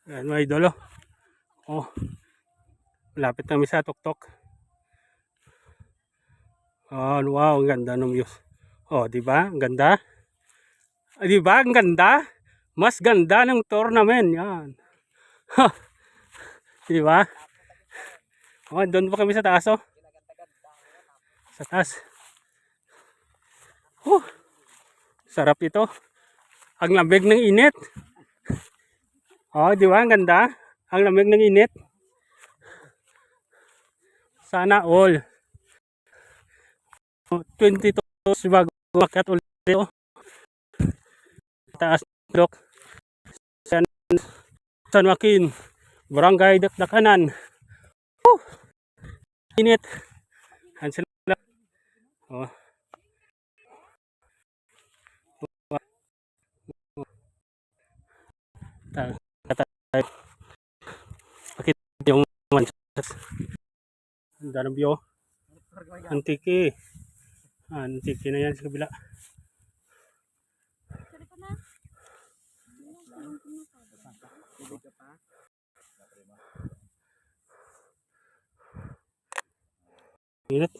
Ayan mga idolo. Oh, malapit kami sa tuktok. Oh, wow, ang ganda ng views. Oh, di ba? Ang ganda. Di ba? Ang ganda. Mas ganda ng tournament. Yan. Ha, di ba? Oh, doon pa kami sa taas, oh. Sa taas. Oh, sarap ito. Ang lamig ng init. Oh, di ba? Ang ganda. Ang lamig ng init. Sana all. 22 bago makat ulit. Oh. Taas dok. San Joaquin. Barangay Dakdakan. Init. Yan sila. Oh. Pakita yung mansas. Ang dami view. Antiki. Antiki na yan sa kabila. Init.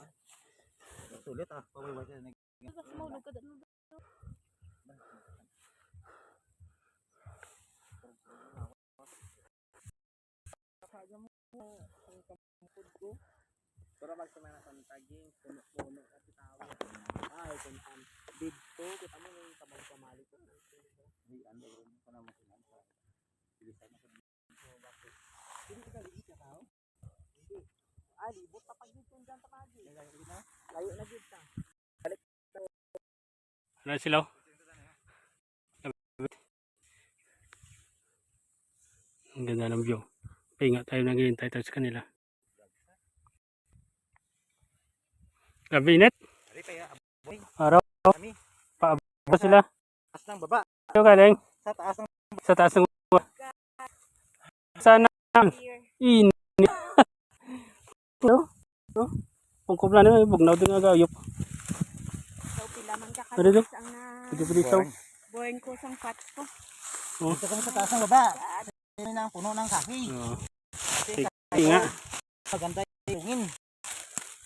Sulit ah. Pero magsimana sa taging puno-puno at tawag. Ay, kuntan. Dito kita mo yung tabang kamali ko. Di ando ron ko na masinan sa. Bilisan na sa. Hindi ka liit ka tao? Hindi. Ah, libot pa pag dito dyan sa pagi. Layo na dito. Balik. Ano sila? Ang ganda ng view. Pahinga tayo, naghihintay tayo sa kanila. Gabi init. Araw. Paabot sila. Taas ng baba. Ito galing. Sa taas ng Sa taas ng baba. Sana. Init. No? No? Kung kupla na yung bugnaw din agayop. So, pila man ka Ano dito? ang na Pwede pwede ikaw. born ko sang patch ko. Oh. dito kami sa taas ng baba. Yan ang puno ng kahoy. Oh. Kasi Sige nga. maganda yung hingin.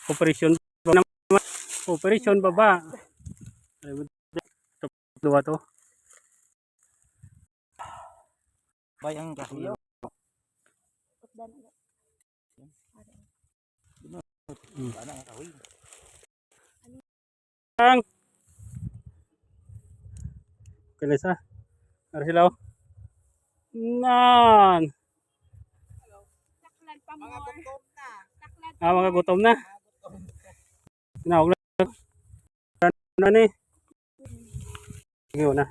Operation Operation baba. Dua to. Bayang kahoy. Ano ang kahoy? Ang kalesa. Ara sila. Nan. Taklan pa mo. Taklan Mga gutom na. Tinawag na ni. Sige na.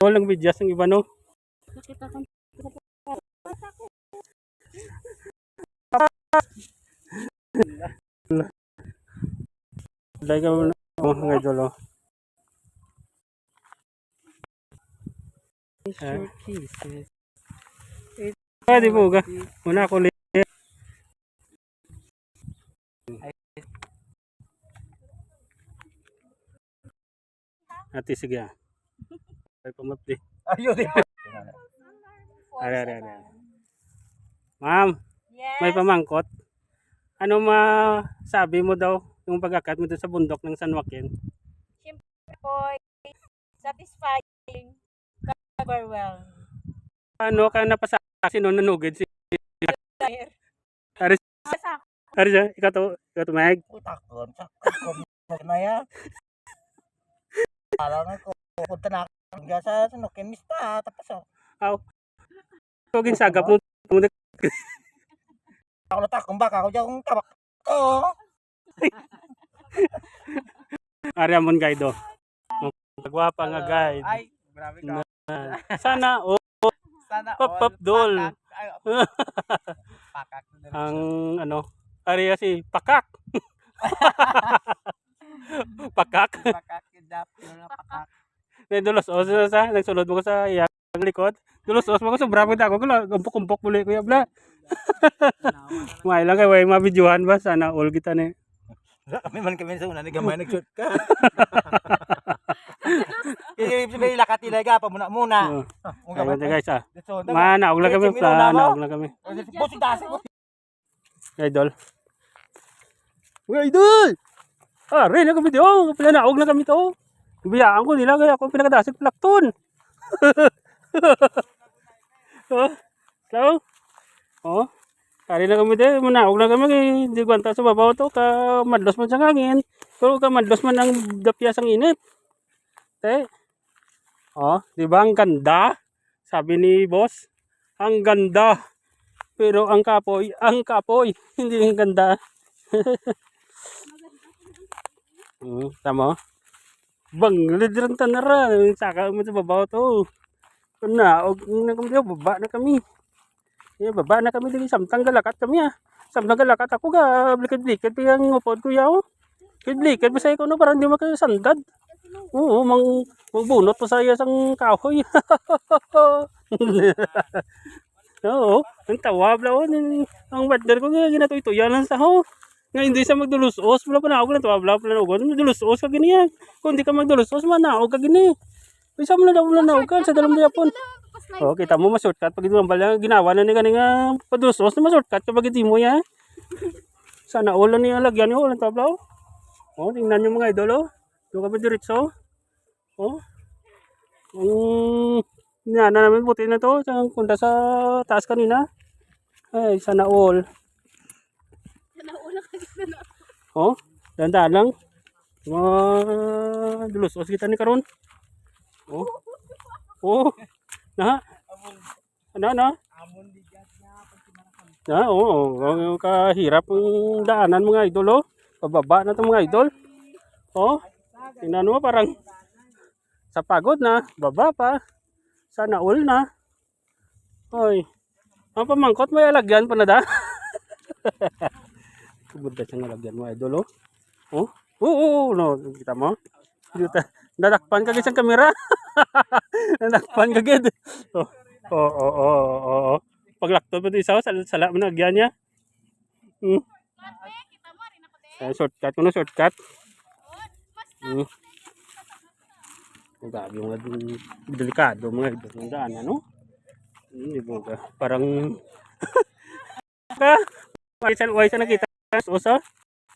Walang bidyas ng iba no. nakita ko. Lagi mo na mga idolo. Di po ga. Una ko ulit. Ate sige ah. Ay pamapli. Ayun. Are. Ma'am, Yes. may pamangkot. Ano masabi mo daw yung pag-akyat mo doon sa bundok ng San Joaquin? Siyempre po, satisfying. Overwhelmed. Ano ka napasaksi noon nanugid si Aris? Sa Aris, ikaw to Meg? Utakon. Sakon na ya. Alam ko punta na ako sa sunukin mista tapos Aw. Tugin sagap mo. ako natakong baka ako diyan tabak. Oh. Ari amon guide do. Magwapa nga guide. Ay, grabe ka. Sana Sana pop dol. Pakak. Ang ano, ari si Pakak. Pakak. Pakak kidap, pakak. Dulos os sa nagsulod mo ko sa iyang likod. Dulos os mo ko sobra pud ako kala umpok-umpok muli kuya bla. May lang kay way mabidyohan ba sana all kita ni. Kami man kami sa una ni gamay nag-shoot ka. Ibig lakat ilaga pa muna. Oh. Mga Ayun gabat. guys ah. Dito. Naog lang kami, naog lang kami. Boss dasi. Idol. Mga idol! Ah, rin na kami doon. Pila naog lang kami to. Biyaan ko nila kaya ako pinakadasig plakton. Oh, so, oh, kari na kami din. Manaog lang kami. Hindi kwanta sa babaw to. Kamadlos man sa hangin. Pero kamadlos man ang dapyas ang init. Eh, oh, di ba ang ganda? Sabi ni boss, ang ganda. Pero ang kapoy, hindi ang ganda. Tama. Bang, lidiran tanara. Saka mo sa babaw to. Naog na kami dito, baba na kami. Baba na kami dito, samtang galakat kami ah. Samtang galakat ako ga, blikid-blikid pa yung upod ko yaw. Blikid-blikid pa sa'yo ko no, parang di makasandad. Oo, bunot pa sa'yo sang kahoy. Oo, ang tawab lang. Ang badder ko nga, ginatoy-tuyan lang sa ho. Nga hindi siya magdulusos, wala pa na ako lang tawab lang pala na magdulusos ka ganyan. Kung hindi ka magdulusos, manaog ka gini. Bisa mo na daw naog ka sa dalam yapon. Oh, kita mo ma-shortcut pag ito ang bala ginawa na ni kaninga padulusos na ma-shortcut kapag iti mo ya. Sana ulan niya lagyan niyo ulan tablaw. Oh, tingnan niyo mga idol oh. Doon kami diretso. Oh. Na namin buti na to, sang punta sa taas kanina. Ay, sana all. Oh, dandan lang. Dulusos kita ni karon. Oh. Oh. Na. Ano? Na, oh, kahirap ang daanan mga idol oh. Pababa na 'tong mga idol. Oh. Tingnan mo parang sa pagod na, baba pa. Sana all na. Oy. Ang pamangkot mo alagyan pa na da. Kubod sa nalagyan mo idol oh. Oh. Oo, no, kita mo. Dito nadakpan ka sa kamera. Nadakpan ka gid. Oh. Paglakto pa isa sala mo na agyan niya. Shortcut ko na shortcut. Grabe yung delikado mga idol ng daan ano. Parang ka waisan nakita sa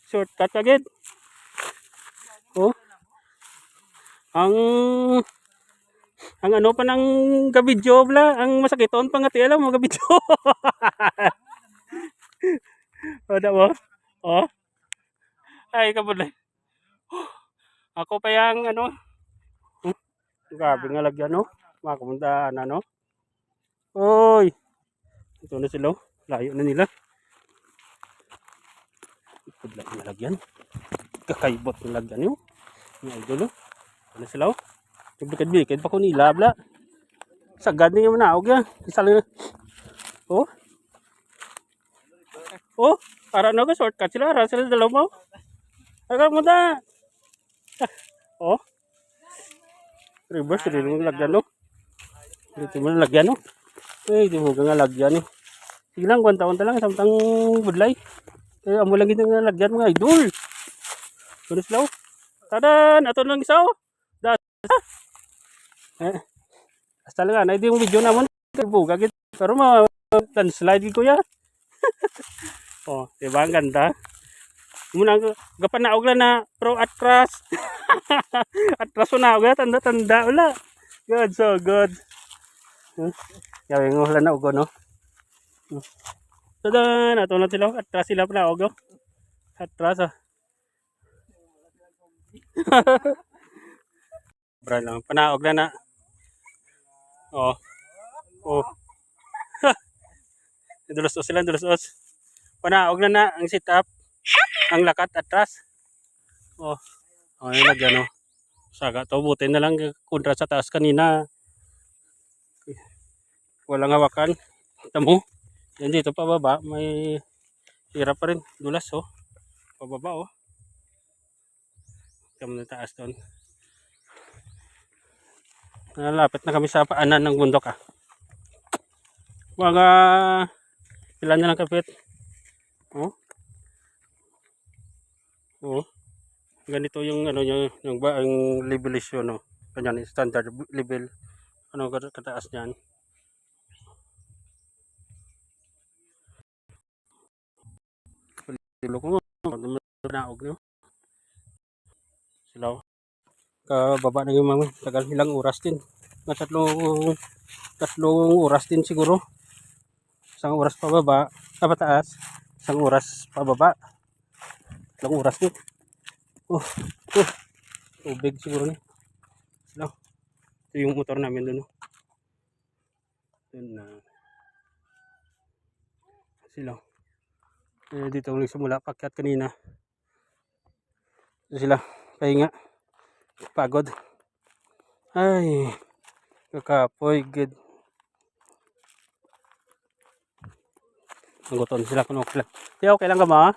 shortcut agad. Oh. Ang ano pa ng gabidyo bla, ang masakiton pangati alam mo gabidyo. O daw. Oh. Ay kabulay. Ako pa yang ano. Grabe nga lagyan no. Makapunta ano. Oy. Ito na sila. Layo na nila. Pudla na lagyan. Kakaibot ng lagyan yun. Mga idol oh. Ano sila oh. Bikid-bikid pa ko nila bla. Sagad niya manaog yan. Isa lang. Oh. Oh. Para na ko shortcut sila. Para sila dalaw mo. Agad mo ta. Oh. Reverse rin mo lagyan no. Dito mo lagyan no. Eh, di mo nga lagyan eh. Sige lang, kwanta-kwanta lang. Samtang budlay. Eh, amo lang yung lagyan mga idol. Tulis lang. Tadan! Ato lang isa oh. Hasta lang na. Hindi yung video naman. Buga gitu. Pero ma-slide ko ya. Oh, diba? Ang ganda. Muna gapanaog lang na pro atras. Atras na ako. Tanda-tanda. Wala. Good, so good. Gawin mo lang na ugo, no? Tadan! Ato na sila. Atras sila pala ugo. Atras, ah. Bra lang. Panaog na na. Oh. Oh. Dulos-os sila, dulos-os. Panaog na na ang sit-up. Ang lakat atras. Oh. Oh, yun lagyan, oh. Saga to. Buti na lang kontra sa taas kanina. Walang hawakan. Tamo. Yan dito pababa. May hirap pa rin. Dulas, oh. Pababa, oh. Tamo na taas doon. Nalapit na kami sa paanan ng bundok, ah. Mga ilan na lang kapit. Oh. Oh. Ganito yung ano yung ang levelisyon, no. Ganyan, standard level. Ano kataas niyan? Lilo ko nga, naog nyo. Sila, kababa na yung mga, tagal ilang oras din. Na tatlong oras din siguro. Isang oras pababa, pataas. Isang oras pababa. Ilang oras din. Oh, tubig siguro ni. Sila, ito yung motor namin dun. Dun na. Sila. Dito ulit simula, pakyat kanina. Ito sila, pahinga. Pagod. Ay, kakapoy, good. Nagutom sila kung okay lang. Tiyo, okay lang ka ba?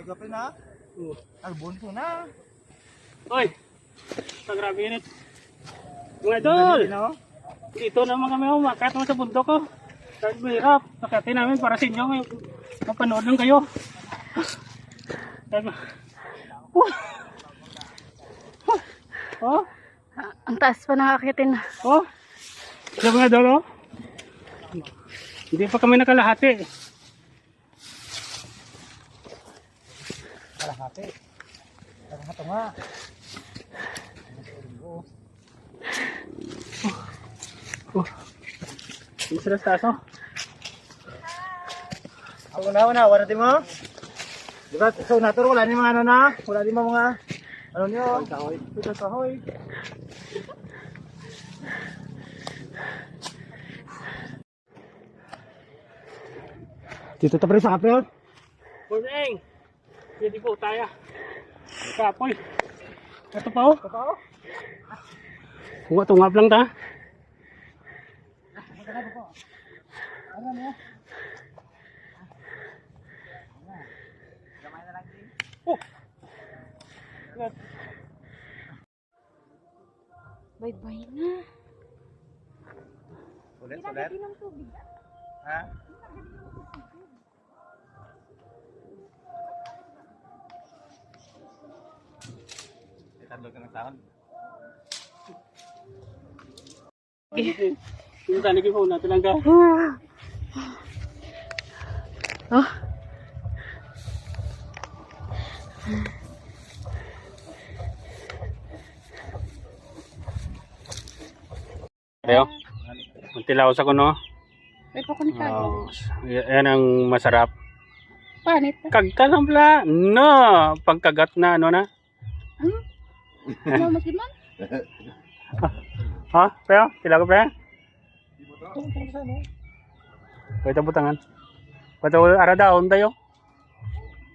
Gapin na. Albunso na. Oy, grabe init. Mga idol, No? dito naman kami umakat naman sa bundok ko. Kahit mahirap, nakatin namin para sa inyo ngayon. Mapanood lang kayo. Oh, Ang taas pa nakakitin. oh. Ito mga idol, oh. Hindi pa kami nakalahati. Kalahati. Kalahati nga. Hindi sila sa taso. Ako na, wala din mo? Diba, so naturo, wala ni mga ano na? Wala din mga ano niyo? Kahoy. Ito kahoy. Dito tayo sa kapel. Morning! Hindi po tayo. Kapoy. Ito pa oh. Totoo? Tungap lang ta. Ano niya? Oh. Bye-bye na. Ulit. Ha? Tadlo ka ng sahon. Yung tali ko na talaga. Oh. Ayo. Magtilaw sa kuno. May pakunitag. Oh, yan ang masarap. Panit. Kagtanambla. No, pagkagat na ano na. Ano masiman? Ha? Pero, tilaw ko pre. Pwede butangan. Pwede aradaon tayo.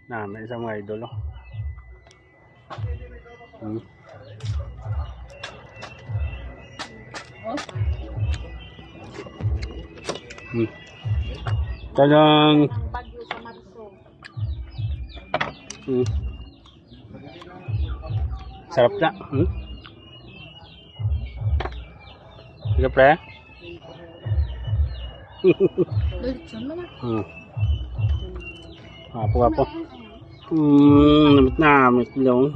Na, may isang mga idol. Oh. Talagang Bagyo sa Marso. sarap na. Sige pre. Lutson mo na. Apo. Namit na, namit lang.